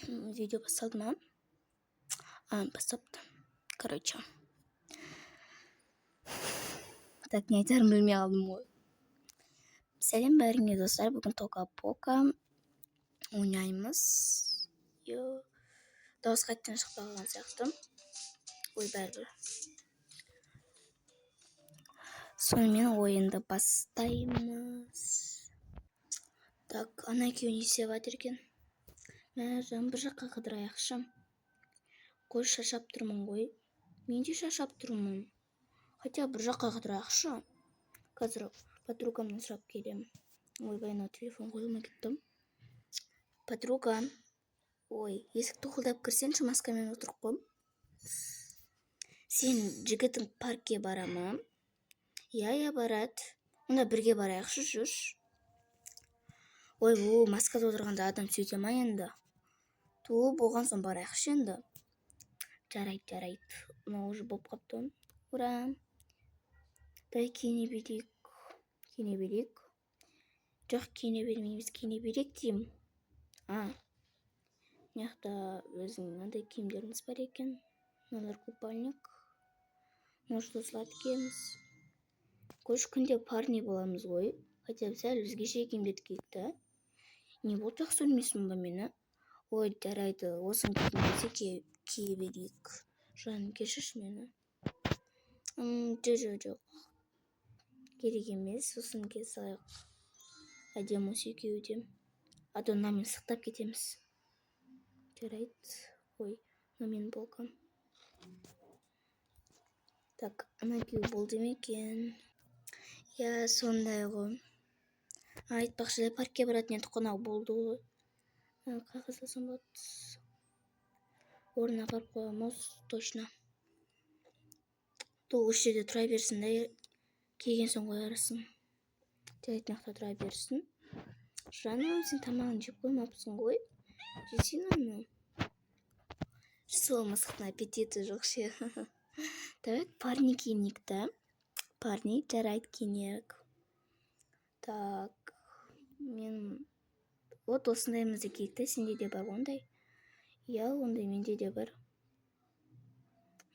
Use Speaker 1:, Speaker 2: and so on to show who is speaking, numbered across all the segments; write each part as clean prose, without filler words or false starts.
Speaker 1: Видео басталды ма? Бастапты. Короче. Так, не айтарымды білмей қалдым ғой. Сәлем бәріңе достар. Бүгін тока-пока ойнаймыз. Дауыс қайттан шықпай қалған сияқты. Ой, бәрібір. Сонымен ойынды бастаймыз. Так, ана екеуі не істеп жатыр екен? Мәржан, бір жаққа қыдырайықшы. Қой, шаршап тұрмын ғой. Мен де шаршап тұрмын. Хотя бір жаққа қыдырайықшы. Қазір подругамнан сұрап келемін. Ойбай, мына телефон қолыма кетті. Подруга, ой, есікті қолдап кірсеңші, маскамен отырып қой. Сен жігітің паркке бара ма? Иә, барады. Онда бірге барайықшы, жүрші. Ой, маскада отырғанда адам сөйте ма енді? Болған соң барайықшы енді. Жарайды. Мынау уже болып қапты. Ура! Дай киіне берейік. Жоқ, киіне бермейміз, киіне берейік деймін. Мыняқта өзің мынандай киімдеріміз бар екен. Мыналар купальник. Может, осыларды киеміз. Қойшы, күнде парни боламыз ғой. Хотя сәл өзгеше киімдерді киейік та. Не болды, жақсы көрмейсің ба мені? Ой, жарайды, осыны киім кие берейік. Жаным, кешірші мені. Жоқ. Керек емес, осыны кие салайық. Әдемі осы екеуі де. А то мына мен сықтап кетеміз. Жарайды. Ой, мына менің болкам. Так, ана екеуі болды ма екен? Я, сондай ғой. Айтпақшы, паркке баратын едік, қонақ болды ғой. Қағаз алсам болады. Орнына апарып қоямыз, точно. Осы жерде тұра берсін да, келген соң қоярсың. Жарайды, мақта тұра берсін. Жаным, сен тамағын жеп қоймапсың ғой. Жесең оны. Сол мысықтың аппетиті жоқ ше. Так, парни киінейік та. Парни, жарайды, киінейік. Так, мен вот осындаймызды киік та, сенде де бар ондай. Я, ондай менде де бар.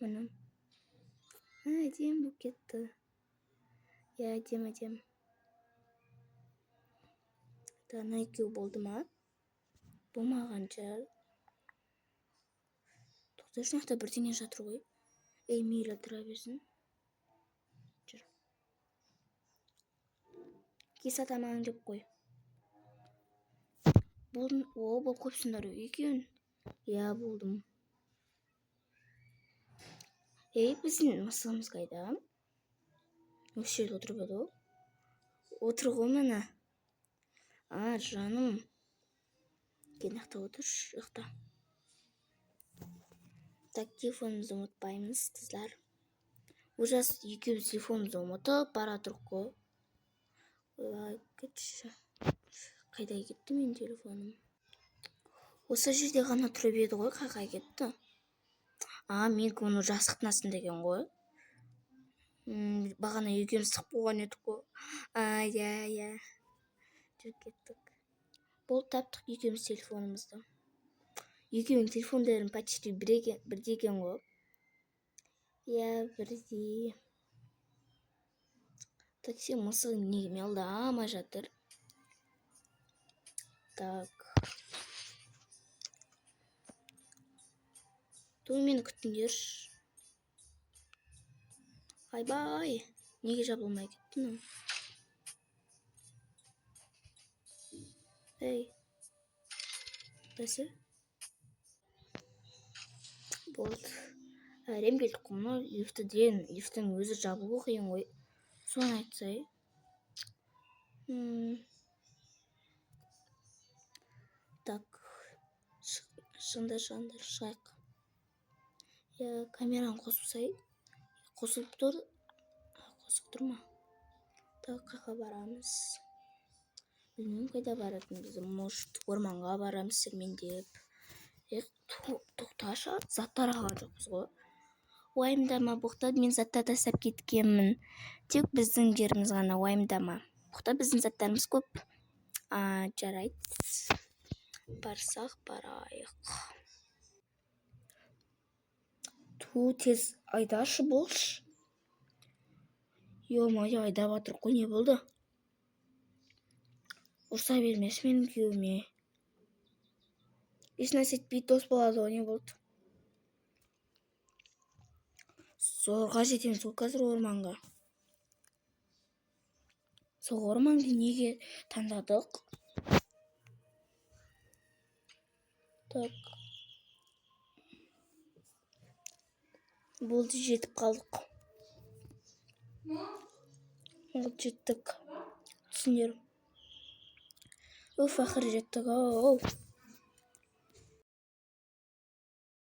Speaker 1: Мына. Әдем болып кетті. Я, әдем. Ана екеу болды ма? Болмаған жар. Тоқта, шынақта бірдеңе жатыр ғой. Мейлі тұра берсін. Жүр. Киса тамағын жеп қой. Болдың? Бұл көпсіңдер екеуін. Я, болдым. Біздің мысығымыз қайда? Осы жерде отырып еді ғой. Отыр ғой мені. Жаным. Кенақта отыр, жоқта. Так, телефонымызды ұмытпаймыз, қызлар. Ужас, екеуміз телефонымызды ұмытып бара тұрық қой. Кетші. Қайда кетті мен телефоным? Осы жерде ғана тұрып еді ғой, қайға кетті? Мен оны жасықтың астында екен ғой. Бағана екеуміз тық болған едік қой. Я. Жүріп кеттік. Болды, таптық екеуміз телефонымызды. Екеуің телефондарын почти бірде екен ғой. Я, бірде. Такси мысығын неге мелдамай жатыр. Так. Мені күттіңдер. Айбай. Неге жабылмай кетті мына? Бәсі? Болды. Әрем келдік қомына лифттің өзі жабылу қиын ғой. Соны айтсай. Так. Шығыңдар, шығайық. Камераны қосып қосылып тұр. Қосып тұр ма? Так, қайға барамыз? Білмеймін қайда баратынымызды. Может, орманға барамыз сермендеп. Тоқташы, заттар алған жоқпыз ғой. Уайымдама, бұқта, мен затта тастап кеткенмін. Тек біздің жеріміз ғана уайымдама. Бұқта, біздің заттарымыз көп. Жарайды. Барсақ барайық. Ту, тез айдашы болшы. Ё-моё, айдап жатырық қой, не болды? Ұрса бермеші менің күйеуіме. Ешнәрсе етпейді, дос болады ғой, не болды? Зорға жетеміз ғой қазір орманға. Сол орманды неге таңдадық? Так. Болды, жетіп қалдық. Болды, жеттік. Түсіндер. Уф, ақыры жеттік. Оу.